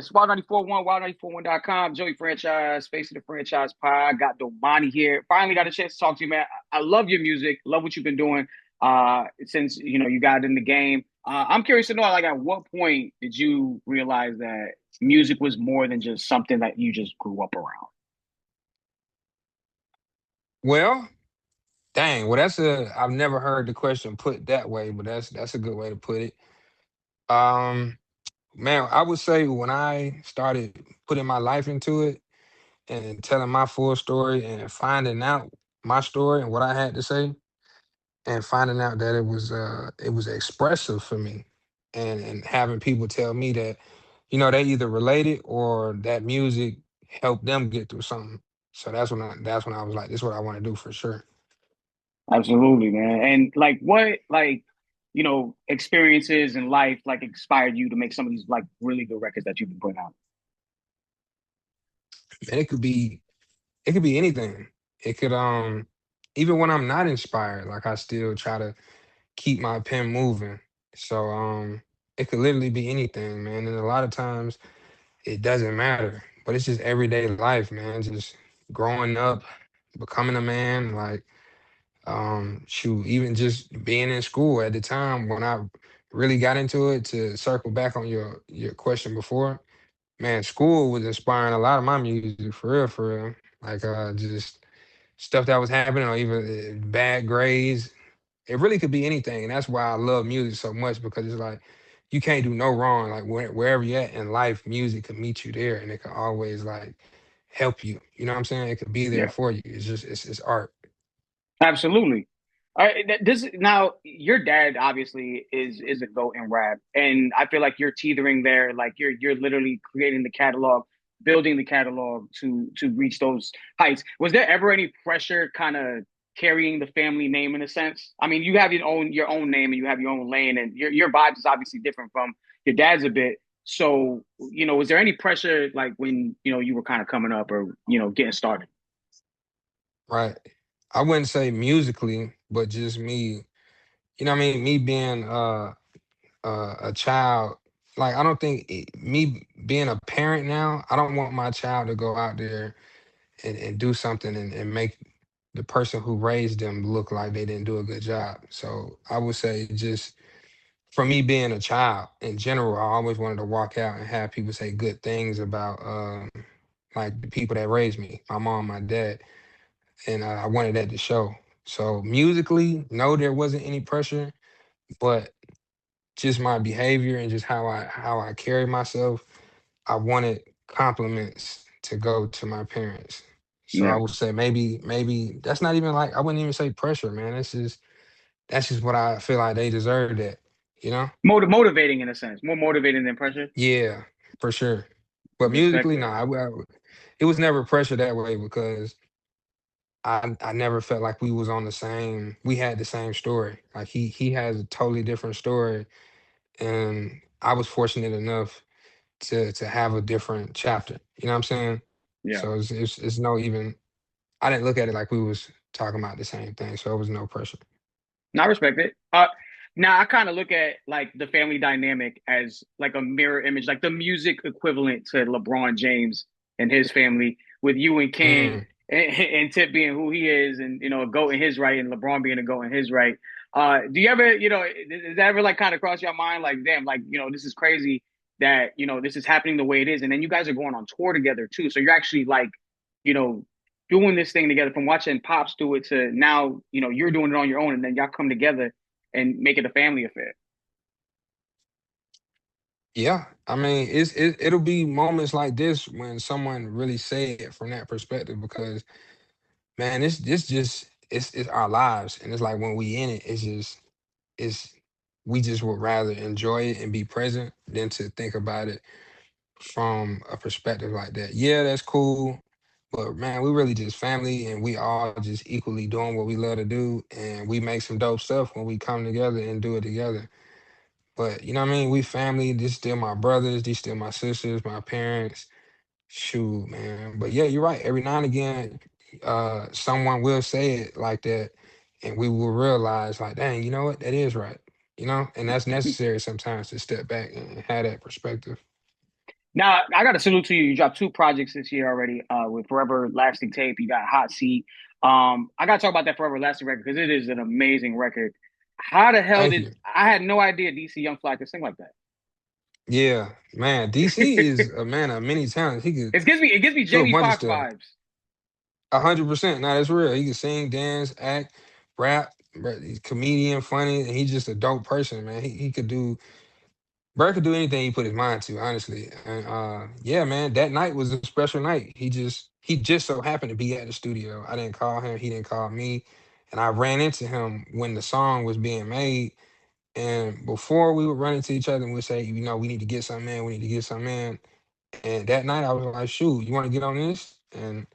It's Wild941, wild941.com, Joey Franchise, Face of the Franchise Pod. Got Domani here. Finally got a chance to talk to you, man. I love your music. Love what you've been doing since you got in the game. I'm curious to know, like, at what point did you realize that music was more than just something that you just grew up around? Well, dang. Well, I've never heard the question put that way, but that's a good way to put it. Um, Man, I would say when I started putting my life into it and telling my full story and finding out my story and what I had to say and finding out that it was expressive for me and having people tell me that, they either related or that music helped them get through something. So that's when I was like, this is what I want to do for sure. Absolutely, man. And like, what experiences in life like inspired you to make some of these like really good records that you've been putting out? And it could be anything. It could even when I'm not inspired, like I still try to keep my pen moving. So it could literally be anything, man. And a lot of times it doesn't matter. But it's just everyday life, man. Just growing up, becoming a man, like shoot, even just being in school at the time when I really got into it, to circle back on your question before, man, school was inspiring a lot of my music for real, for real. Like just stuff that was happening, or even bad grades. It really could be anything, and that's why I love music so much, because it's like you can't do no wrong. Like wherever you're at in life, music could meet you there, and it could always like help you. You know what I'm saying? It could be there Yeah. for you. It's art. Absolutely. All right, this now your dad obviously is a goat in rap, and I feel like you're teetering there. Like you're literally creating the catalog, building the catalog to reach those heights. Was there ever any pressure, kind of carrying the family name in a sense? I mean, you have your own name and you have your own lane, and your vibe is obviously different from your dad's a bit. So was there any pressure like when you were kind of coming up or getting started? Right. I wouldn't say musically, but just me. You know what I mean? Me being a child. Like I don't think me being a parent now. I don't want my child to go out there and do something and make the person who raised them look like they didn't do a good job. So I would say, just for me being a child in general, I always wanted to walk out and have people say good things about like the people that raised me, my mom, my dad, and I wanted that to show. So musically, no, there wasn't any pressure, but just my behavior and just how I carry myself, I wanted compliments to go to my parents. So I Yeah, would say maybe that's not even like, I wouldn't even say pressure, man. That's just what I feel like they deserve, that, you know? motivating in a sense, more motivating than pressure. Yeah, for sure. But Respect musically, no, it. it was never pressure that way, because I never felt like we had the same story. Like he has a totally different story, and I was fortunate enough to have a different chapter. You know what I'm saying? Yeah. So it's no even, I didn't look at it like we was talking about the same thing, so it was no pressure. No, I respect it. Now I kind of look at like the family dynamic as like a mirror image, like the music equivalent to LeBron James and his family, with you and King Mm. and Tip being who he is, and a goat in his right, and LeBron being a goat in his right. Do you ever, does that ever like kind of cross your mind, like, damn, like this is crazy that this is happening the way it is, and then you guys are going on tour together too, so you're actually like, you know, doing this thing together, from watching Pops do it to now, you're doing it on your own, and then y'all come together and make it a family affair. Yeah, I mean, it'll be moments like this when someone really say it from that perspective, because man, this just it's our lives, and it's like when we in it, it's we just would rather enjoy it and be present than to think about it from a perspective like that. Yeah, that's cool, but man, we really just family, and we all just equally doing what we love to do, and we make some dope stuff when we come together and do it together. But you know what I mean? We family. This still my brothers. These still my sisters, my parents. Shoot, man. But yeah, you're right. Every now and again, someone will say it like that, and we will realize, like, dang, you know what? That is right. And that's necessary sometimes, to step back and have that perspective. Now I got to salute to you. You dropped two projects this year already. With Forever Lasting Tape, you got Hot Seat. I got to talk about that Forever Lasting record because it is an amazing record. How the hell Thank did you. I had no idea DC Young Fly could sing like that? Yeah, man. DC is a man of many talents. He could It gives me do a Jamie bunch of Foxx stuff. vibes. 100%. Now that's real. He can sing, dance, act, rap. Bruh, he's comedian, funny, and he's just a dope person, man. He could do. Bro could do anything he put his mind to, honestly. And yeah, man, that night was a special night. He just so happened to be at the studio. I didn't call him. He didn't call me, and I ran into him when the song was being made. And before we would run into each other and we'd say, we need to get something in. We need to get something in. And that night I was like, shoot, you want to get on this? And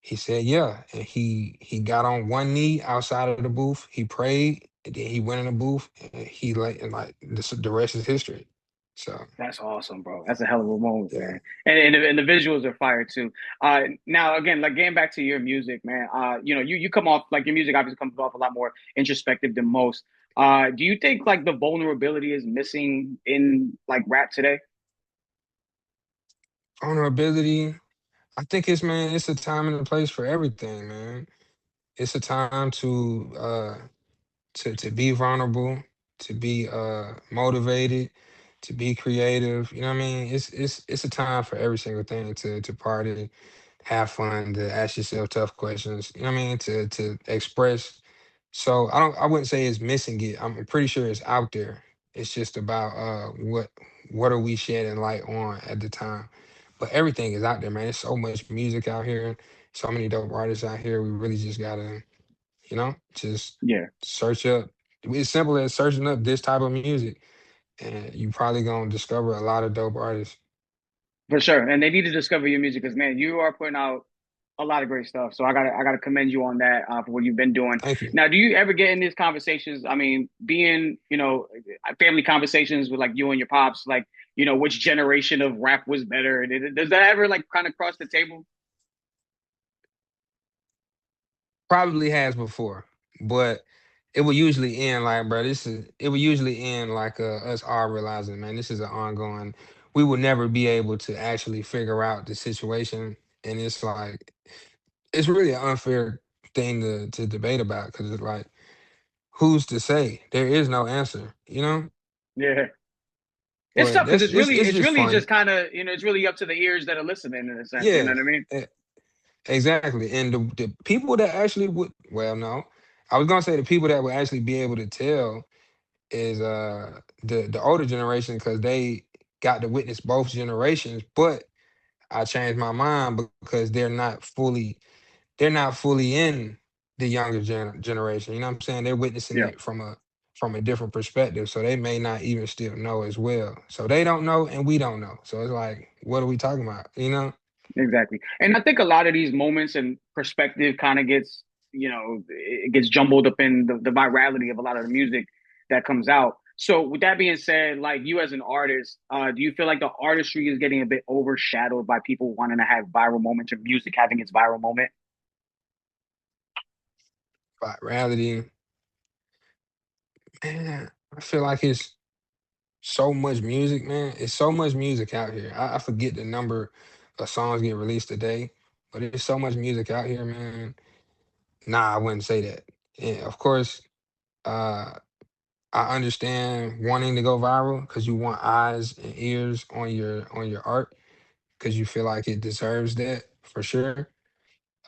he said, yeah. And he got on one knee outside of the booth. He prayed, and then he went in the booth, and he like the rest is history. So That's awesome, bro. That's a hell of a moment, yeah, man. And the visuals are fire too. Now again, like getting back to your music, man. You come off like your music obviously comes off a lot more introspective than most. Do you think like the vulnerability is missing in like rap today? vulnerability. I think it's a time and a place for everything, man. It's a time to be vulnerable, to be motivated, to be creative. You know what I mean? It's a time for every single thing to party, have fun, to ask yourself tough questions. You know what I mean? To express. So I wouldn't say it's missing it. I'm pretty sure it's out there. It's just about what are we shedding light on at the time. But everything is out there, man. There's so much music out here, so many dope artists out here. We really just gotta just Yeah, search up. It's simple as searching up this type of music, and you probably gonna discover a lot of dope artists. for sure. And they need to discover your music because man, you are putting out a lot of great stuff. So I gotta commend you on that for what you've been doing. Thank you. Now, do you ever get in these conversations? I mean, being family conversations with like you and your pops, like which generation of rap was better? Does that ever like kind of cross the table? Probably has before, but it would usually end like, bro. It would usually end like us all realizing, man, this is an ongoing. We will never be able to actually figure out the situation, and it's like it's really an unfair thing to debate about because it's like, who's to say? There is no answer, you know. Yeah, it's But tough because that's it's really it's it's just really just fun. kind of it's really up to the ears that are listening in a sense. You know Yeah, what I mean? e- exactly. And the people that actually would, well, no, I was gonna say the people that would actually be able to tell is the older generation because they got to witness both generations. But I changed my mind because they're not fully in the younger generation. You know what I'm saying? They're witnessing Yeah. it from a different perspective, so they may not even still know as well. So they don't know, and we don't know. So it's like, what are we talking about? You know? Exactly. And I think a lot of these moments and perspective kind of it gets jumbled up in the virality of a lot of the music that comes out. So with that being said, like you as an artist, do you feel like the artistry is getting a bit overshadowed by people wanting to have viral moments or music having its viral moment? Virality, man. I feel like it's so much music, man. It's so much music out here. I forget the number of songs get released a day, but there's so much music out here, man. Nah, I wouldn't say that. And of course, uh, I understand wanting to go viral because you want eyes and ears on your art because you feel like it deserves that for sure.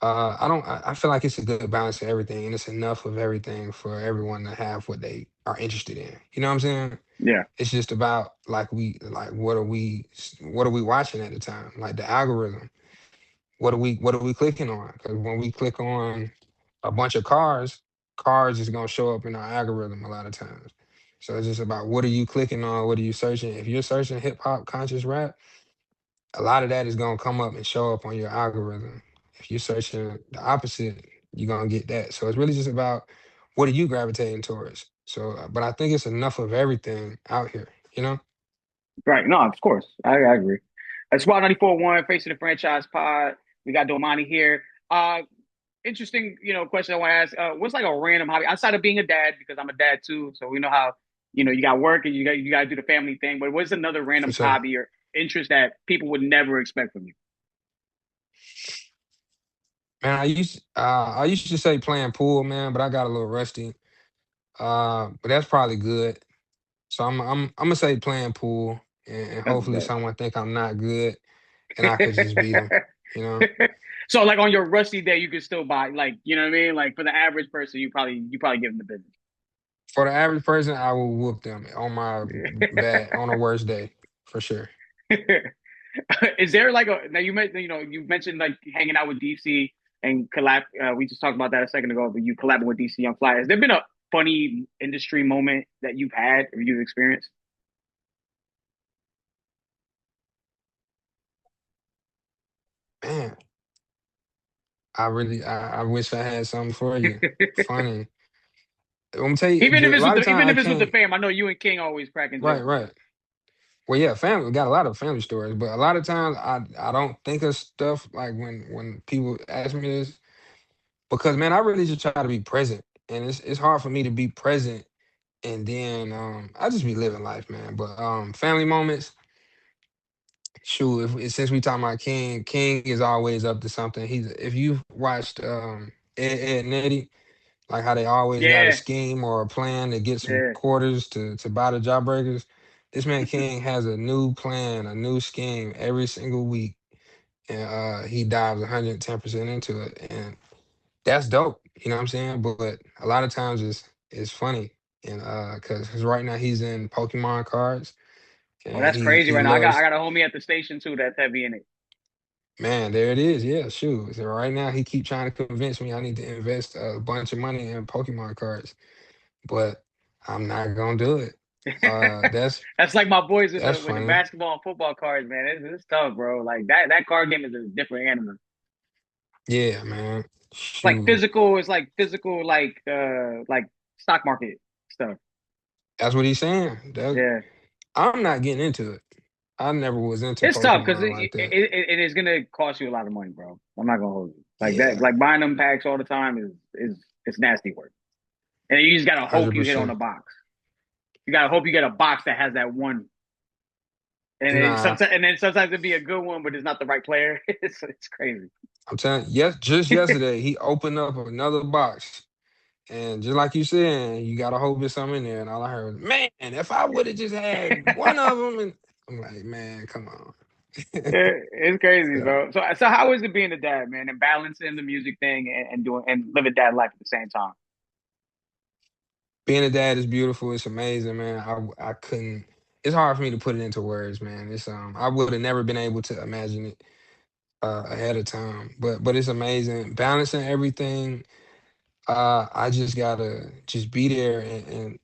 I don't. I feel like it's a good balance of everything, and it's enough of everything for everyone to have what they are interested in. You know what I'm saying? Yeah, It's just about like what are we watching at the time? Like the algorithm. What are we clicking on? Because when we click on a bunch of cars is gonna show up in our algorithm a lot of times. So it's just about what are you clicking on? What are you searching? If you're searching hip hop, conscious rap, a lot of that is gonna come up and show up on your algorithm. If you're searching the opposite, you're gonna get that. So it's really just about what are you gravitating towards. So, but I think it's enough of everything out here. You know. right. No, of course. I agree. Squad 94.1, facing the franchise pod. We got Domani here. Interesting, question I want to ask. What's like a random hobby outside of being a dad? Because I'm a dad too, so we know how you got work and you got to do the family thing. But what's another For random sure. hobby interest that people would never expect from you? Man, I used to say playing pool, man, but I got a little rusty. But that's probably good. So I'm gonna say playing pool, and That's hopefully dope. someone think I'm not good, and I could just beat them. You know, So like on your rusty day, you could still buy like you know what I mean. Like for the average person, you probably give them the business. for the average person, I will whoop them on my bad on a worst day for sure. Is there like a now you mentioned like hanging out with DC and collab. We just talked about that a second ago, but you collabing with DC Young Fly. Has there been a funny industry moment that you've had or you've experienced? Man, I wish I had something for you. Funny. I'm gonna tell you, a lot of Even times I if it's with the can't. fam, I know you and King always cracking Right, jokes. right. Well, yeah, family. We got a lot of family stories, but a lot of times I don't think of stuff like when people ask me this because man, I really just try to be present, and it's hard for me to be present, and then I just be living life, man. But family moments, shoot, since we talking about King, King is always up to something. He's if you watched Ed and Eddie, like how they always got a Yeah, scheme or a plan to get some yeah. quarters to buy the jawbreakers. This man King has a new plan, a new scheme every single week, and he dives 110% into it, and that's dope. You know what I'm saying? But a lot of times it's funny, and because right now he's in Pokemon cards, Oh, and that's he crazy he right now. I loves. got a homie at the station too that's heavy in it. Man, there it is. Yeah, shoot. So right now he keep trying to convince me I need to invest a bunch of money in Pokemon cards, but I'm not gonna do it. Uh, that's That's like my boys that's with the funny. basketball and football cards, man. It's tough, bro. Like that card game is a different animal. Yeah, man. Like Shoot, physical, it's like physical, like stock market stuff. that's what he's saying. Yeah, I'm not getting into it. I never was into it's tough because Pokemon like that. it is gonna cost you a lot of money, bro. I'm not gonna hold you like that. Yeah, Like buying them packs all the time is it's nasty work, and you just gotta hope hundred you hit on a percent. box. You gotta hope you get a box that has that one, Nah, and then sometimes it'd be a good one, but it's not the right player. It's crazy. I'm telling. Yes, just yesterday he opened up another box, and just like you said, you gotta hope there's something in there. And all I heard was, "Man, if I would have just had one of them," and I'm like, "Man, come on." It's crazy, So bro. So how is it being a dad, man, and balancing the music thing and doing and living dad life at the same time? being a dad is beautiful. It's amazing, man. I couldn't. It's hard for me to put it into words, man. It's I would have never been able to imagine it ahead of time. But it's amazing balancing everything. I just gotta just be there, and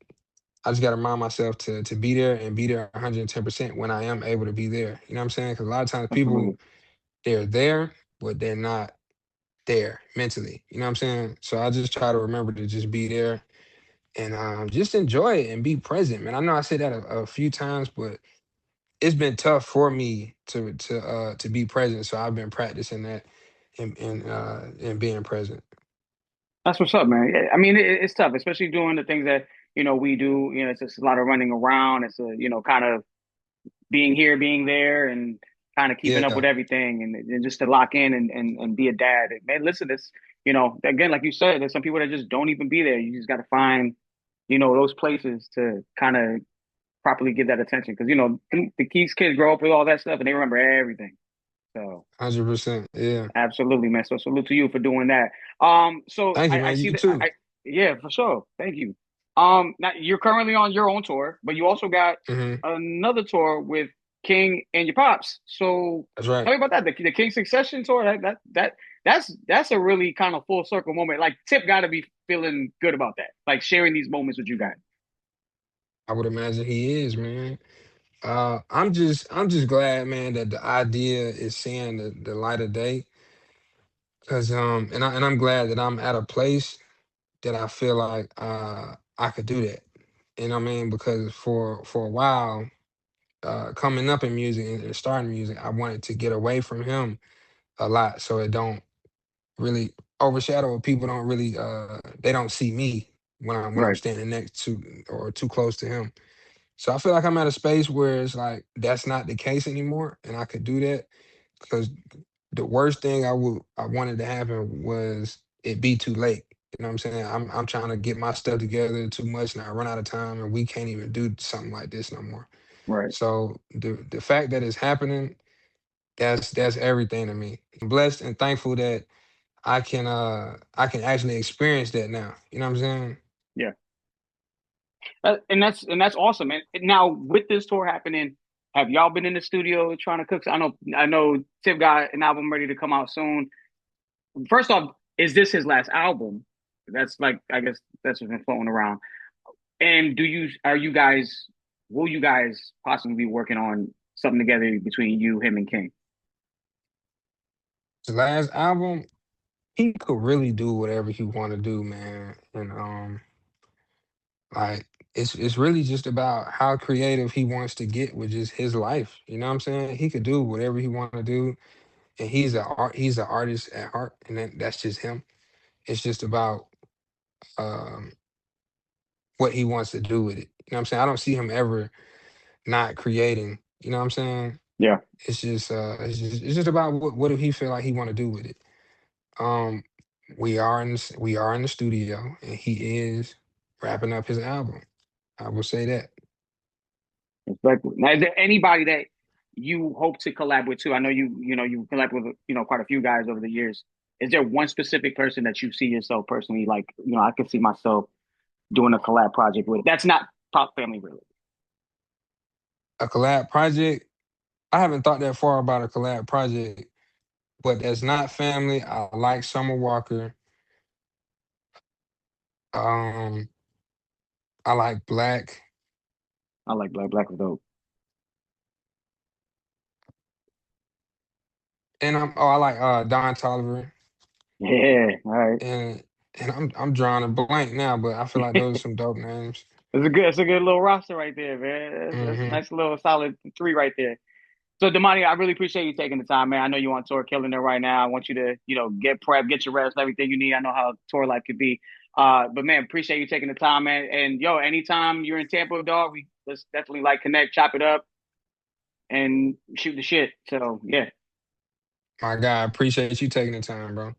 I just gotta remind myself to be there and be there 110% when I am able to be there. You know what I'm saying? Because a lot of times people Absolutely. they're there, but they're not there mentally. You know what I'm saying? So I just try to remember to just be there and just enjoy it and be present, man. I know I said that a few times, but it's been tough for me to be present. So I've been practicing that and being present. That's what's up, man. Yeah, I mean, it's tough, especially doing the things that we do. It's just a lot of running around. It's a kind of being here, being there, and kind of keeping up with Yeah, everything, and just to lock in and be a dad. Man, listen, this again, like you said, there's some people that just don't even be there. You just got to find those places to kind of properly give that attention because the Keys kids grow up with all that stuff and they remember everything. So 100%. Yeah. absolutely, man. So salute to you for doing that. So Thank you, I man. see You that. too. Yeah, for sure. Thank you. Now you're currently on your own tour, but you also got Hmm. another tour with King and your pops. So That's right. tell me about that. The King Succession tour. That's a really kind of full circle moment. Like Tip got to be feeling good about that. Like sharing these moments with you guys. I would imagine he is, man. I'm just glad, man, that the idea is seeing the light of day. Cause and I'm glad that I'm at a place that I feel like I could do that. You know what I mean? Because for a while, coming up in music and starting music, I wanted to get away from him a lot so it don't really overshadow or people don't really they don't see me when I'm Right. standing next to or too close to him. So I feel like I'm at a space where it's like that's not the case anymore, and I could do that because the worst thing I wanted to happen was it be too late. You know what I'm saying? I'm trying to get my stuff together too much, and I run out of time, and we can't even do something like this no more. Right. So the fact that it's happening, that's everything to me. I'm blessed and thankful that I can actually experience that now. You know what I'm saying? Yeah. And that's awesome. And now with this tour happening, have y'all been in the studio trying to cook? I know Tip got an album ready to come out soon. First off, is this his last album? That's like I guess that's what's been floating around. And do you are you guys will you guys possibly be working on something together between you, him, and King? The last album, he could really do whatever he want to do, man. And like it's really just about how creative he wants to get with just his life. You know what I'm saying? He could do whatever he want to do, and he's an artist at heart, and that's just him. It's just about um what he wants to do with it. You know what I'm saying? I don't see him ever not creating. You know what I'm saying? Yeah, It's just about what do he feel like he want to do with it. Um, we are in the studio, and he is wrapping up his album. I will say that. exactly. Now, is there anybody that you hope to collab with too? I know you collab with quite a few guys over the years. Is there one specific person that you see yourself personally like? I could see myself doing a collab project with. That's not pop family related. A collab project. I haven't thought that far about a collab project, but that's not family. I like Summer Walker. Um, I like Black, I like Black with dope. and I like Don Tolliver, Yeah, all right. and I'm drawing a blank now, but I feel like those are some dope names. It's a good little roster right there, man. That's a Hmm. nice little solid three right there. So Domani, I really appreciate you taking the time, man. I know you're on tour killing it right now. I want you to, get prep, get your rest, everything you need. I know how tour life could be. But man, appreciate you taking the time, man. And yo, anytime you're in Tampa, dog, we let's definitely like connect, chop it up, and shoot the shit. So yeah. My guy, appreciate you taking the time, bro.